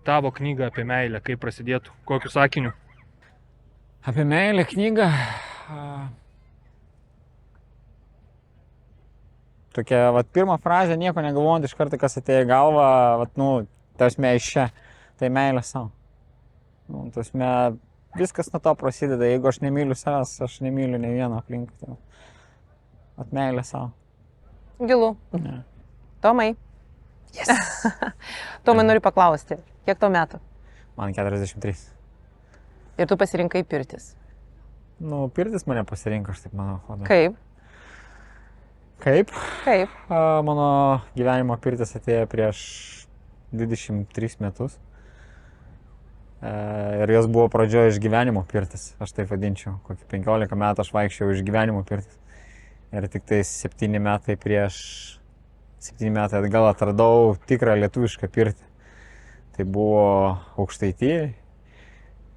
tavo knygą apie meilę, kaip prasidėtų, kokiu sakiniu? Apie meilę knygą. Tokia, pirma frazė, nieko negalvojant iš karto, kas atėjo į galvą, tasme iš čia, tai meilė savo. Tasme, viskas nuo to prasideda, jeigu aš nemyliu savęs, aš nemyliu ne vieno aplinkui. Meilė savo. Gilu. Ne. Tomai. Yes. Tomai, noriu paklausti, kiek tau metų? Man 43. Ir tu pasirinkai pirtis. Pirtis mane pasirinko, aš taip manau. Kaip? Kaip? Kaip? Mano gyvenimo pirtis atėjo prieš 23 metus. Ir jos buvo pradžioje iš gyvenimo pirtis, aš taip vadinčiau. Kokį 15 metų aš vaikščiau iš gyvenimo pirtis. Ir tik tai 7 metai atgal atradau tikrą lietuvišką pirtį. Tai buvo Aukštaitijoj,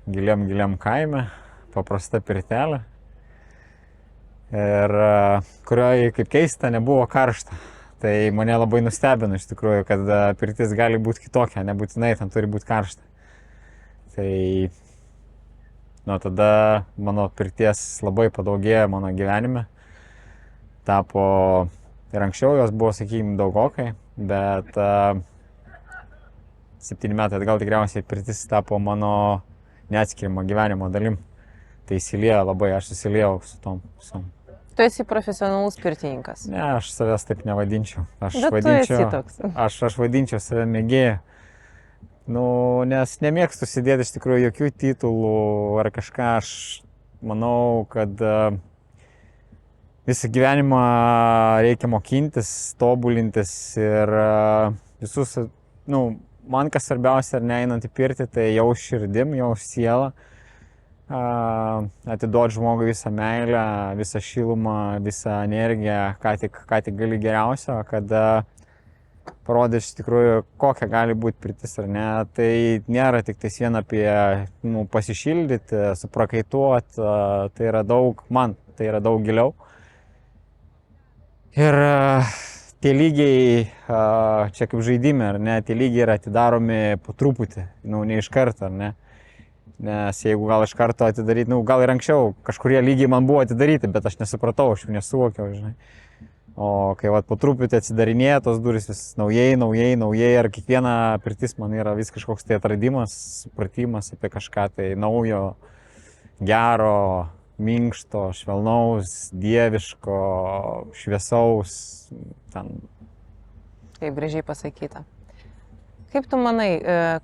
giliam kaime, paprasta pirtelė. Ir kurioje, kaip keista, nebuvo karšta. Tai mane labai nustebino iš tikrųjų, kad pirtis gali būti kitokia, nebūtinai ten turi būti karšta. Tai tada mano pirties labai padaugėjo mano gyvenime. Tapo ir anksčiau jos buvo, sakykime, daugokai, bet 7 metai atgal tikriausiai pirtis tapo mano neatskirimo gyvenimo dalim. Tai įsiliejo labai, aš susiliejau su tom. Tu esi profesionalus pirtininkas. Ne, aš savęs taip nevadinčiau. Bet tu esi toks. Aš vadinčiau save mėgėju. Nes nemėgstu sėdėti iš tikrųjų jokių titulų ar kažką. Aš manau, kad visą gyvenimą reikia mokintis, tobulintis ir visus, man kas svarbiausia, ar neeinant į pirtį, tai jau širdim, jau sielą. Atiduoti žmogui visą meilę, visą šilumą, visą energiją, ką tik gali geriausio, kad parodyti iš tikrųjų, kokia gali būti pirtis ar ne. Tai nėra tik tais vien apie pasišildyti, suprakaituoti, tai yra daug, man tai yra daug giliau. Ir tie lygiai, čia kaip žaidime, ar ne, tie lygiai yra atidaromi po truputį, ne iš karto, ar ne. Nes jeigu gal iš karto atidaryti, gal ir anksčiau kažkurie lygiai man buvo atidaryti, bet aš nesupratau, aš jų nesuvokiau, žinai. O kai po truputį atsidarinėja tos durys vis naujai, ir kiekviena pirtis man yra vis kažkoks tai atradimas, supratimas apie kažką tai naujo, gero, minkšto, švelnaus, dieviško, šviesaus. Kaip gražiai pasakyta. Kaip tu manai,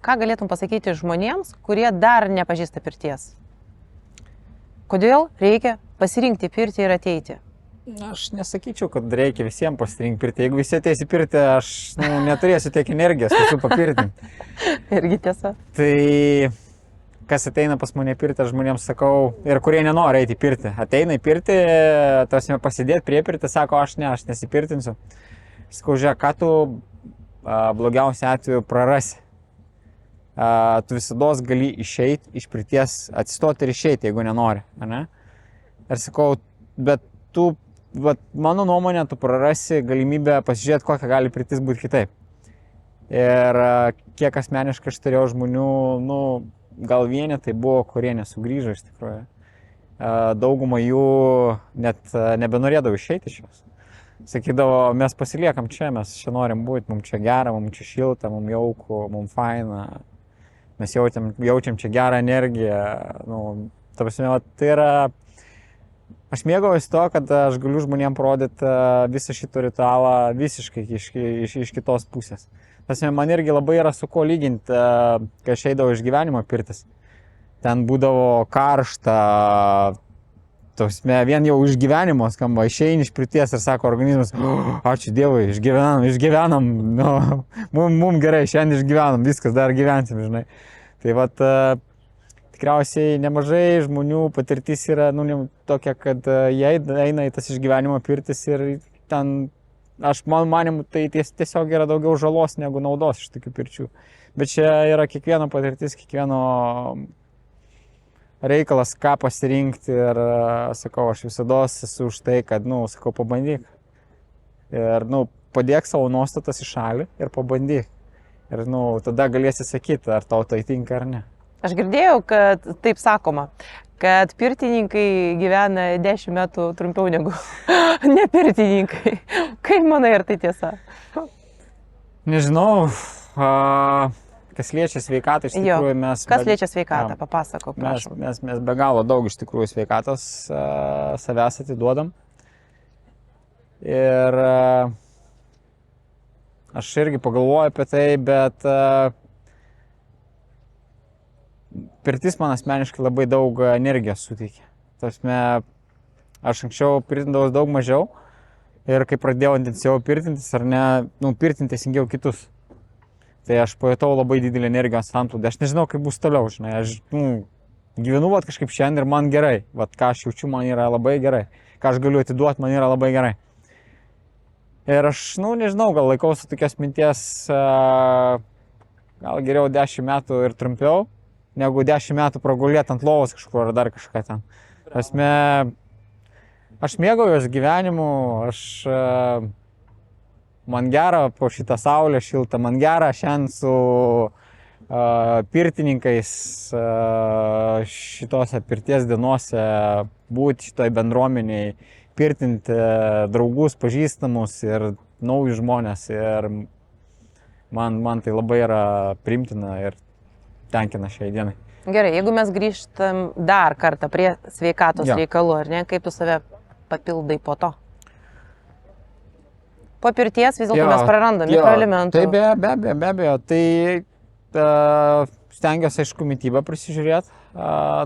ką galėtum pasakyti žmonėms, kurie dar nepažįsta pirties? Kodėl reikia pasirinkti pirtį ir ateiti? Aš nesakyčiau, kad reikia visiems pasirinkti pirtį. Jeigu visi ateis į pirtį, aš neturėsiu tiek energijos visų papirtinti. Irgi tiesa. Tai kas ateina pas mane į pirtį, aš žmonėms sakau, ir kurie nenori eiti į pirtį. Ateina į pirtį, pasidėti prie pirtį, sako, aš nesipirtinsiu. Sakau, žiūrėk, ką tu blogiausiu atveju prarasi. Tu visados gali išeiti iš pirties, atsistoti ir išeiti, jeigu nenori. Ne? Ir sakau, bet tu, mano nuomonė, tu prarasi galimybę pasižiūrėti, kokia gali pirtis būti kitaip. Ir kiek asmeniškai aš turėjau žmonių, gal vienetai buvo, kurie nesugrįžo iš tikrųjų. Dauguma jų net nebenorėdavo išeiti iš jos. Sakydavo, mes pasiliekam čia, mes čia norim būti, mums čia gera, mums čia šilta, mums jauku, mums faina. Mes jaučiam čia gerą energiją. Tai yra... Aš mėgaujuosi to, kad aš galiu žmonėms parodyti visą šitą ritualą visiškai iš kitos pusės. Man irgi labai yra su ko lyginti, kai aš eidavau iš gyvenimo pirtis. Ten būdavo karšta, vien jau iš gyvenimo skamba, išeini iš pirties ir sako organizmas, ačiū Dievui, išgyvenam, mums gerai, šiandien išgyvenam, viskas, dar gyvensim, žinai. Tai tikriausiai nemažai žmonių patirtis yra tokia, kad jie eina į tas išgyvenimo pirtis ir ten, mano manimu, tai tiesiog yra daugiau žalos negu naudos iš tokių pirčių. Bet čia yra kiekvieno patirtis, kiekvieno reikalas, ką pasirinkti ir, sakau, aš visados esu už tai, kad, sakau, pabandyk. Ir, padėk savo nuostatas į šalį ir pabandyk. Ir, tada galėsi sakyti, ar tau tai tinka ar ne. Aš girdėjau, kad taip sakoma, kad pirtininkai gyvena 10 metų trumpiau negu ne pirtininkai. Kaip manai, ar tai tiesa? Nežinau, kas liečia sveikatą, iš tikrųjų mes... Kas liečia sveikatą, papasakok, prašau. Mes be galo daug iš tikrųjų sveikatos savęs atiduodam. Ir aš irgi pagalvoju apie tai, bet pirtis man asmeniškai labai daug energijos suteikia. Aš anksčiau pirtindavau daug mažiau ir kai pradėjau intensyviau pirtintis, ar ne, pirtinti teisingiau kitus. Tai aš pajutau labai didelį energijos antplūdį. Aš nežinau, kaip bus toliau, žinai. Aš gyvenu kažkaip šiandien ir man gerai. Ką aš jaučiu, man yra labai gerai. Ką aš galiu atiduoti, man yra labai gerai. Ir aš, nežinau, gal laikausi tokios minties, gal geriau 10 metų ir trumpiau, negu 10 metų pragulėti ant lovos kažkur ar dar kažką ten. Aš mėgaujuosi gyvenimu, man gera po šitą saulę šiltą, man gera šiandien su pirtininkais šitose pirties dienose būti šitoj bendruomeniai, pirtinti draugus, pažįstamus ir naujus žmonės. Ir man tai labai yra priimtina ir tenkina šiai dienai. Gerai, jeigu mes grįžtam dar kartą prie sveikatos reikalų, ar ne, kaip tu save papildai po to? Po pirties vis dėlto mes prarandam mikroelementų. Tai be abejo. Tai stengiuosi, aišku, mitybą prisižiūrėti,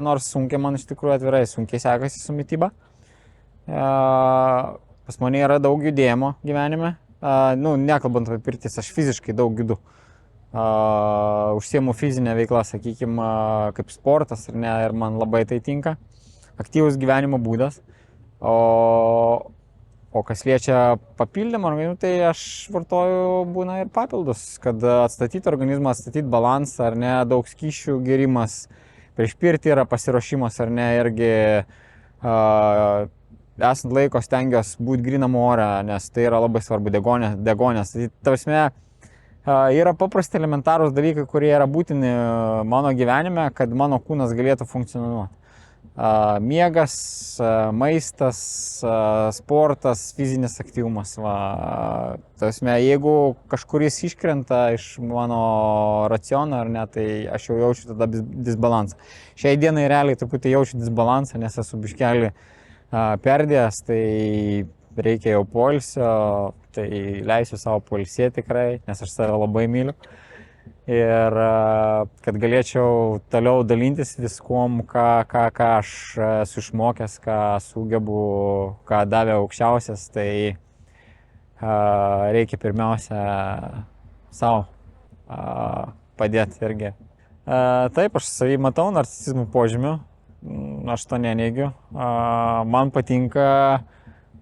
nors sunkiai man iš tikrųjų atvirai, sunkiai sekasi su mityba. Pas mane yra daug judėjimo gyvenime. Nekalbant apie pirtis, aš fiziškai daug judu. Užsiemu fizinę veiklą, sakykime, kaip sportas, ar ne, ir man labai tai tinka. Aktyvus gyvenimo būdas. O kas liečia papildymą, tai aš vartoju būna ir papildus, kad atstatyti organizmą, atstatyti balansą, ar ne, daug skysčių gerimas. Prieš pirtį yra pasiruošimas, ar ne, irgi esant laiko stengiuosi būti grynam ore, nes tai yra labai svarbu, degonės. Tai, yra paprasti elementarūs dalykai, kurie yra būtini mano gyvenime, kad mano kūnas galėtų funkcionuoti. Miegas, maistas, sportas, fizinis aktyvumas. Jeigu kažkuris iškrenta iš mano raciono, ar ne, tai aš jau jaučiu tada disbalansą. Šiai dienai realiai truputį jaučiu disbalansą, nes esu biškelį perdėjęs, tai reikia jau poilsio, tai leisiu savo poilsėti tikrai, nes aš save labai myliu. Ir kad galėčiau toliau dalintis viskuom, ką aš esu išmokęs, ką sugebu, ką davė aukščiausias, tai reikia pirmiausia savo padėti irgi. Taip, aš savį matau narcisizmų požymių, aš to neneigiu. Man patinka,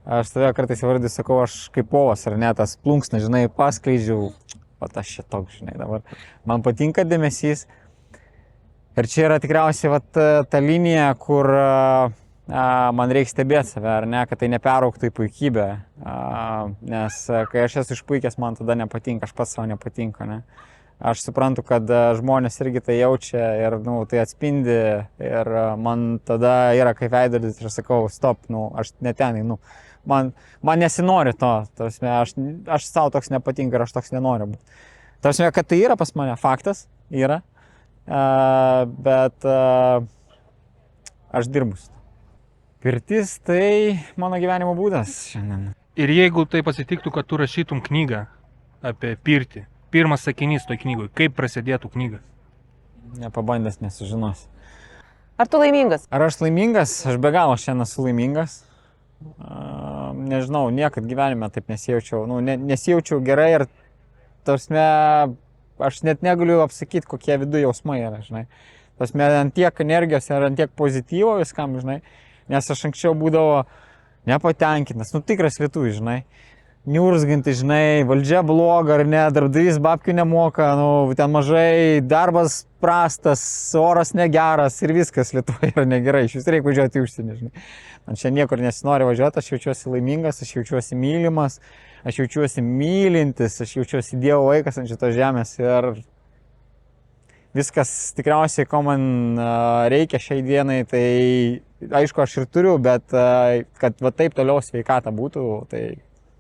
aš tave kartais vardį sakau, aš kaip povas, ar ne, tas plunksnas, žinai, paskleidžiau. Aš čia toks, žinai, dabar. Man patinka dėmesys. Ir čia yra tikriausiai ta linija, kur man reikia stebėti save, ar ne, kad tai neperaugtų į puikybę. Nes kai aš esu išpuikęs, man tada nepatinka, aš pats savo nepatinku, ne. Aš suprantu, kad žmonės irgi tai jaučia ir tai atspindi. Ir man tada yra kaip veidrodis ir sakau, stop, aš ne ten einu. Man nesinori to, aš savo toks nepatinka ir aš toks nenoriu būti. Kad tai yra pas mane, faktas yra, bet aš dirbu su to. Pirtis tai mano gyvenimo būdas šiandien. Ir jeigu tai pasitiktų, kad tu rašytum knygą apie pirtį, pirmas sakinys toj knygoj, kaip prasidėtų knyga? Nepabandęs nesužinosi. Ar tu laimingas? Ar aš laimingas? Aš be galo šiandien esu laimingas. Nežinau, niekad gyvenime taip nesijaučiau. Nesijaučiau gerai ir aš net negaliu apsakyti, kokie viduje jausmai yra, žinai. Ant tiek energijos ir ant tiek pozityvo viskam, žinai. Nes aš anksčiau būdavo nepatenkintas, tikras lietuvis, žinai. Niurzginti, žinai, valdžia bloga ar ne, darbdavys babkių nemoka, ten mažai, darbas prastas, oras negeras ir viskas Lietuvoje yra negerai, iš vis reikia važiuoti į užsienį, žinai. Man čia niekur nesinori važiuoti, aš jaučiuosi laimingas, aš jaučiuosi mylimas, aš jaučiuosi mylintis, aš jaučiuosi Dievo vaikas ant šitos žemės ir viskas tikriausiai, ko man reikia šiai dienai, tai aišku, aš ir turiu, bet kad va taip toliau sveikata būtų, tai